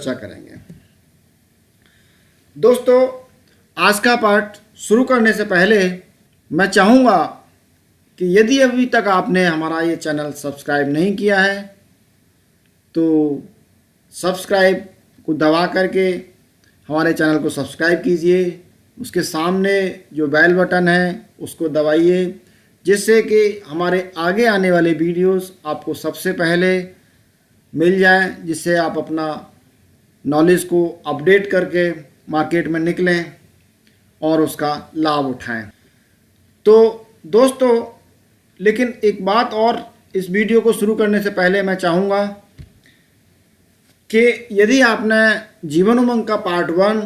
चर्चा करेंगे। दोस्तों, आज का पार्ट शुरू करने से पहले मैं चाहूँगा कि यदि अभी तक आपने हमारा ये चैनल सब्सक्राइब नहीं किया है तो सब्सक्राइब को दबा करके हमारे चैनल को सब्सक्राइब कीजिए। उसके सामने जो बेल बटन है उसको दबाइए, जिससे कि हमारे आगे आने वाले वीडियोस आपको सबसे पहले मिल जाए, जिससे आप अपना नॉलेज को अपडेट करके मार्केट में निकलें और उसका लाभ उठाएं। तो दोस्तों, लेकिन एक बात और, इस वीडियो को शुरू करने से पहले मैं चाहूँगा कि यदि आपने जीवन उमंग का पार्ट 1,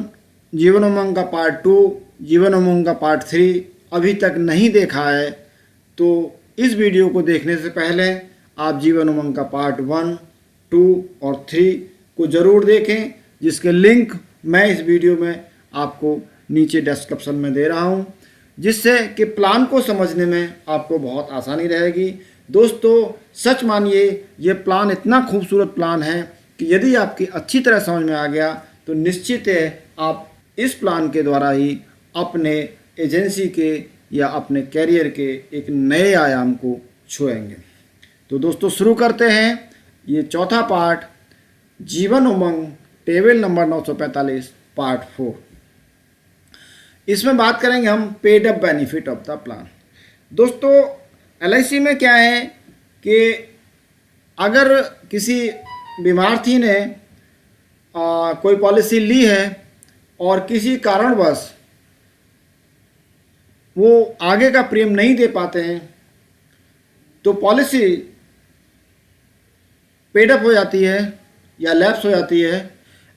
जीवन उमंग का पार्ट 2, जीवन उमंग का पार्ट 3 अभी तक नहीं देखा है तो इस वीडियो को देखने से पहले आप जीवन उमंग का पार्ट 1, 2 और 3 को ज़रूर देखें, जिसके लिंक मैं इस वीडियो में आपको नीचे डिस्क्रिप्शन में दे रहा हूं, जिससे कि प्लान को समझने में आपको बहुत आसानी रहेगी। दोस्तों, सच मानिए ये प्लान इतना खूबसूरत प्लान है कि यदि आपकी अच्छी तरह समझ में आ गया तो निश्चित है आप इस प्लान के द्वारा ही अपने एजेंसी के या अपने कैरियर के एक नए आयाम को छुएंगे। तो दोस्तों, शुरू करते हैं ये चौथा part, Jeevan Umang table number 945 part 4। इसमें बात करेंगे हम paid up benefit of the plan. दोस्तों, एलआईसी में क्या है कि अगर किसी बीमार्थी ने कोई पॉलिसी ली है और किसी कारणवश वो आगे का प्रीमियम नहीं दे पाते हैं तो पॉलिसी पेड अप हो जाती है या लैप्स हो जाती है।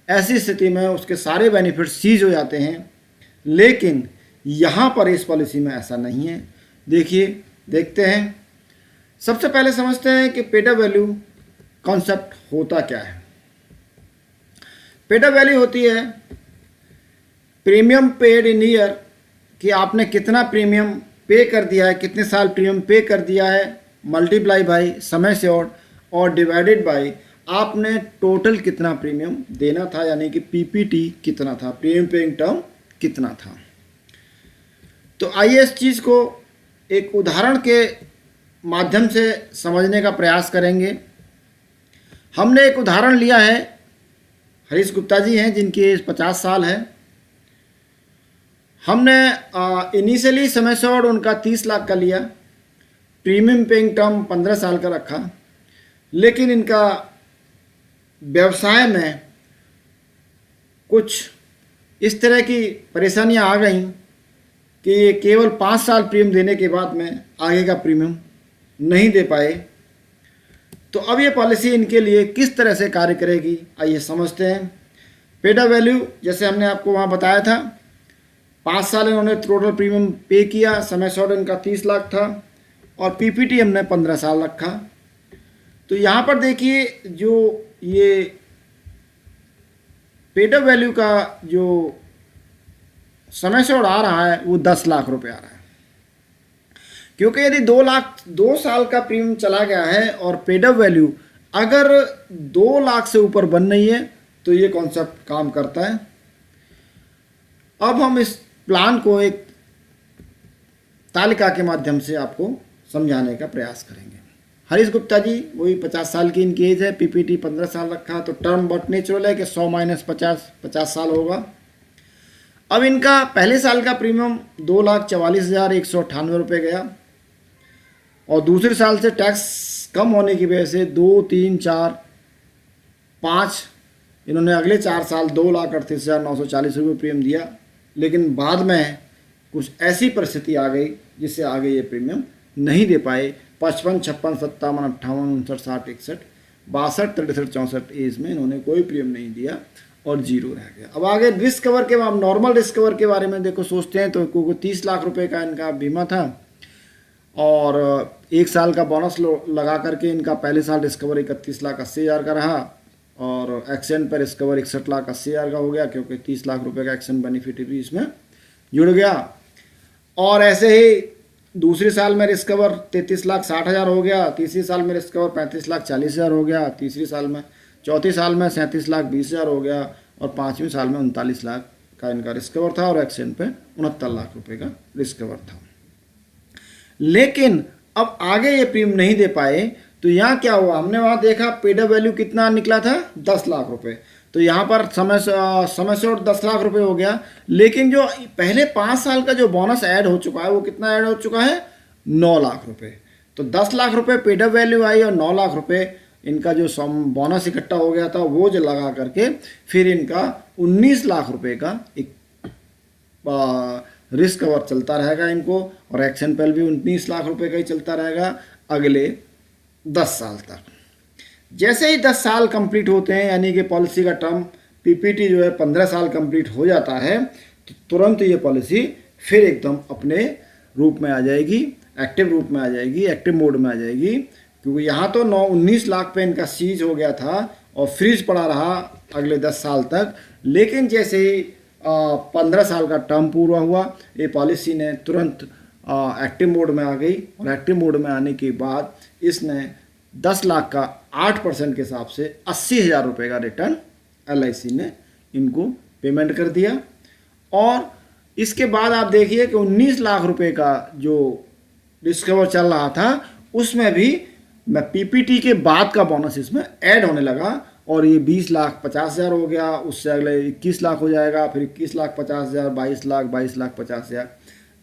ऐसी स्थिति में उसके सारे बेनिफिट सीज हो जाते हैं, लेकिन यहाँ पर इस पॉलिसी में ऐसा नहीं है। देखते हैं। सबसे पहले समझते हैं कि पेड अप वैल्यू कॉन्सेप्ट होता क्या है। पेड अप वैल्यू होती है प्रीमियम पेड इन ईयर, कि आपने कितना प्रीमियम पे कर दिया है, कितने साल प्रीमियम पे कर दिया है, मल्टीप्लाई बाई समय से और डिवाइडेड बाई आपने टोटल कितना प्रीमियम देना था, यानी कि पीपीटी कितना था, प्रीमियम पेइंग टर्म कितना था। तो आइए इस चीज़ को एक उदाहरण के माध्यम से समझने का प्रयास करेंगे। हमने एक उदाहरण लिया है, हरीश गुप्ता जी हैं जिनकी एज 50 साल है। हमने इनिशियली समय शॉर्ट उनका 30 लाख का लिया, प्रीमियम पेइंग टर्म 15 साल का रखा, लेकिन इनका व्यवसाय में कुछ इस तरह की परेशानियां आ गई कि ये केवल 5 साल प्रीमियम देने के बाद में आगे का प्रीमियम नहीं दे पाए। तो अब ये पॉलिसी इनके लिए किस तरह से कार्य करेगी, आइए समझते हैं। पेड अप वैल्यू जैसे हमने आपको वहाँ बताया था, 5 साल इन्होंने टोटल प्रीमियम पे किया, समय शॉर्ट इनका 30 लाख था और पीपीटी हमने 15 साल रखा। तो यहाँ पर देखिए, जो ये पेड अप वैल्यू का जो समय शॉर्ट आ रहा है वो 10 लाख रुपए आ रहा है, क्योंकि यदि 2 साल का प्रीमियम चला गया है और पेड अप वैल्यू अगर 2 लाख से ऊपर बन रही है तो ये कॉन्सेप्ट काम करता है। अब हम इस प्लान को एक तालिका के माध्यम से आपको समझाने का प्रयास करेंगे। हरीश गुप्ता जी वही 50 साल की इनकी एज है, पीपीटी 15 साल रखा, तो टर्म बहुत नेचुरल है कि 100 माइनस 50 साल होगा। अब इनका पहले साल का प्रीमियम 2,44,198 रुपये गया और दूसरे साल से टैक्स कम होने की वजह से 2, 3, 4, 5 इन्होंने अगले 4 साल 2,38,940 रुपये प्रीमियम दिया, लेकिन बाद में कुछ ऐसी परिस्थिति आ गई जिससे आगे ये प्रीमियम नहीं दे पाए। 55, 56, 57, 58, 59, 60, 61, 62, 63, 64 एज में इन्होंने कोई प्रीमियम नहीं दिया और जीरो रह गया। अब आगे रिस्क कवर के, अब नॉर्मल रिस्क कवर के बारे में देखो सोचते हैं तो क्योंकि 30 लाख रुपए का इनका बीमा था और 1 साल का बोनस लगा करके इनका पहले साल रिस्क कवर 31,80,000 का रहा और एक्सीडेंट पर रिस्क कवर 61,80,000 का हो गया, क्योंकि 30 लाख रुपए का एक्सीडेंट बेनिफिट भी इसमें जुड़ गया। और ऐसे ही दूसरे साल में रिस्क कवर 33,60,000 हो गया, तीसरे साल में रिस्क कवर 35,40,000 हो गया, तीसरे साल में चौथी साल में 37,20,000 हो गया और 5वीं साल में 39 लाख का इनका रिस्क कवर था और एक्सचेंज पे 69 लाख रुपए का रिस्क कवर था। लेकिन अब आगे ये प्रीमियम नहीं दे पाए तो यहाँ क्या हुआ, हमने वहाँ देखा पेड अप वैल्यू कितना निकला था 10 लाख रुपए, तो यहाँ पर समय से 10 लाख रुपए हो गया। लेकिन जो पहले 5 साल का जो बोनस ऐड हो चुका है वो कितना ऐड हो चुका है 9 लाख रुपए। तो 10 लाख रुपए पेड अप वैल्यू आई और 9 लाख रुपए इनका जो बोनस इकट्ठा हो गया था वो जो लगा करके फिर इनका 19 लाख रुपए का एक रिस्क कवर चलता रहेगा इनको, और एक्शन पेल भी 19 लाख रुपए का ही चलता रहेगा अगले 10 साल तक। जैसे ही 10 साल कंप्लीट होते हैं, यानी कि पॉलिसी का टर्म पीपीटी जो है 15 साल कंप्लीट हो जाता है, तो तुरंत ये पॉलिसी फिर एकदम अपने रूप में आ जाएगी, एक्टिव रूप में आ जाएगी, एक्टिव मोड में आ जाएगी। क्योंकि यहाँ तो 19 लाख पे इनका सीज हो गया था और फ्रीज पड़ा रहा अगले 10 साल तक। लेकिन जैसे ही 15 साल का टर्म पूरा हुआ, ये पॉलिसी ने तुरंत एक्टिव मोड में आ गई, और एक्टिव मोड में आने के बाद इसने 10 लाख का 8% के हिसाब से 80,000 रुपये का रिटर्न LIC ने इनको पेमेंट कर दिया। और इसके बाद आप देखिए कि 19 लाख रुपए का जो रिस्क कवर चल रहा था उसमें भी मैं पीपीटी के बाद का बोनस इसमें ऐड होने लगा, और ये 20,50,000 हो गया, उससे अगले 21 लाख हो जाएगा, फिर 21,50,000, 22 लाख, 22,50,000।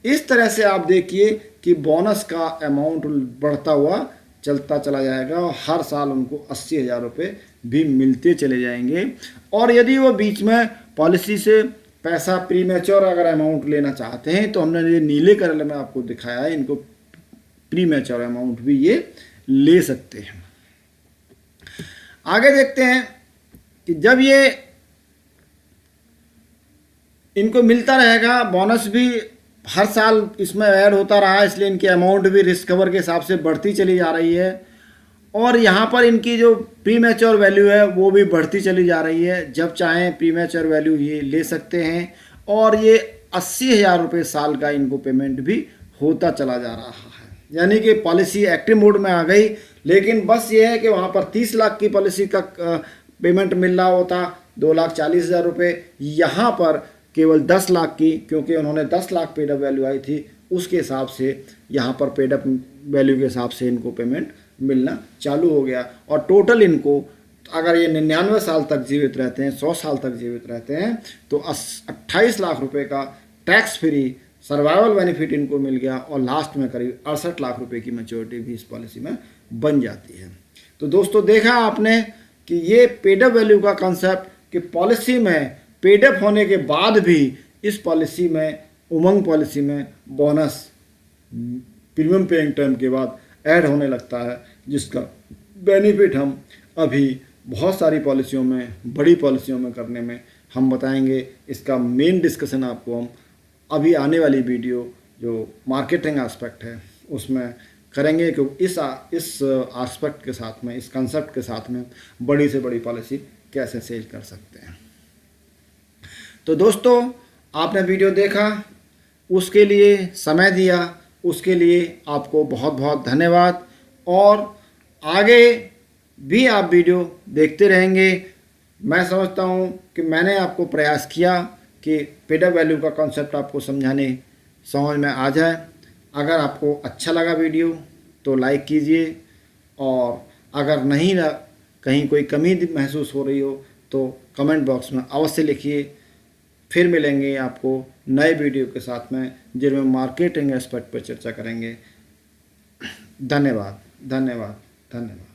इस तरह से आप देखिए कि बोनस का अमाउंट बढ़ता हुआ चलता चला जाएगा और हर साल उनको 80,000 रुपये भी मिलते चले जाएंगे। और यदि वो बीच में पॉलिसी से पैसा प्रीमेच्योर अगर अमाउंट लेना चाहते हैं तो हमने ये नीले कलर में आपको दिखाया है, इनको प्रीमेच्योर अमाउंट भी ये ले सकते हैं। आगे देखते हैं कि जब ये इनको मिलता रहेगा, बोनस भी हर साल इसमें ऐड होता रहा, इसलिए इनकी अमाउंट भी रिस्क कवर के हिसाब से बढ़ती चली जा रही है, और यहाँ पर इनकी जो प्रीमेच्योर वैल्यू है वो भी बढ़ती चली जा रही है। जब चाहें प्रीमेच्योर वैल्यू ये ले सकते हैं, और ये 80,000 रुपये साल का इनको पेमेंट भी होता चला जा रहा है। यानी कि पॉलिसी एक्टिव मोड में आ गई, लेकिन बस ये है कि वहाँ पर 30 लाख की पॉलिसी का पेमेंट मिल रहा होता 2,40,000 रुपये, यहाँ पर केवल 10 लाख की, क्योंकि उन्होंने 10 लाख पेड अप वैल्यू आई थी उसके हिसाब से यहाँ पर पेड अप वैल्यू के हिसाब से इनको पेमेंट मिलना चालू हो गया। और टोटल इनको अगर ये 99 साल तक जीवित रहते हैं, 100 साल तक जीवित रहते हैं, तो 28 लाख रुपए का टैक्स फ्री सर्वाइवल बेनिफिट इनको मिल गया, और लास्ट में करीब 68 लाख रुपए की मैच्योरिटी भी इस पॉलिसी में बन जाती है। तो दोस्तों देखा आपने कि ये पेड अप वैल्यू का कंसेप्ट कि पॉलिसी में पेड अप होने के बाद भी इस पॉलिसी में, उमंग पॉलिसी में बोनस प्रीमियम पेइंग टर्म के बाद ऐड होने लगता है, जिसका बेनिफिट हम अभी बहुत सारी पॉलिसियों में, बड़ी पॉलिसियों में करने में हम बताएंगे। इसका मेन डिस्कशन आपको हम अभी आने वाली वीडियो जो मार्केटिंग एस्पेक्ट है उसमें करेंगे, कि इस एस्पेक्ट के साथ में, इस कंसेप्ट के साथ में बड़ी से बड़ी पॉलिसी कैसे सेल कर सकते हैं। तो दोस्तों आपने वीडियो देखा, उसके लिए समय दिया, उसके लिए आपको बहुत बहुत धन्यवाद, और आगे भी आप वीडियो देखते रहेंगे। मैं समझता हूँ कि मैंने आपको प्रयास किया कि पेड अप वैल्यू का कॉन्सेप्ट आपको समझ में आ जाए। अगर आपको अच्छा लगा वीडियो तो लाइक कीजिए, और अगर नहीं कहीं कोई कमी महसूस हो रही हो तो कमेंट बॉक्स में अवश्य लिखिए। फिर मिलेंगे आपको नए वीडियो के साथ में, जिनमें मार्केटिंग एस्पेक्ट पर चर्चा करेंगे। धन्यवाद, धन्यवाद, धन्यवाद।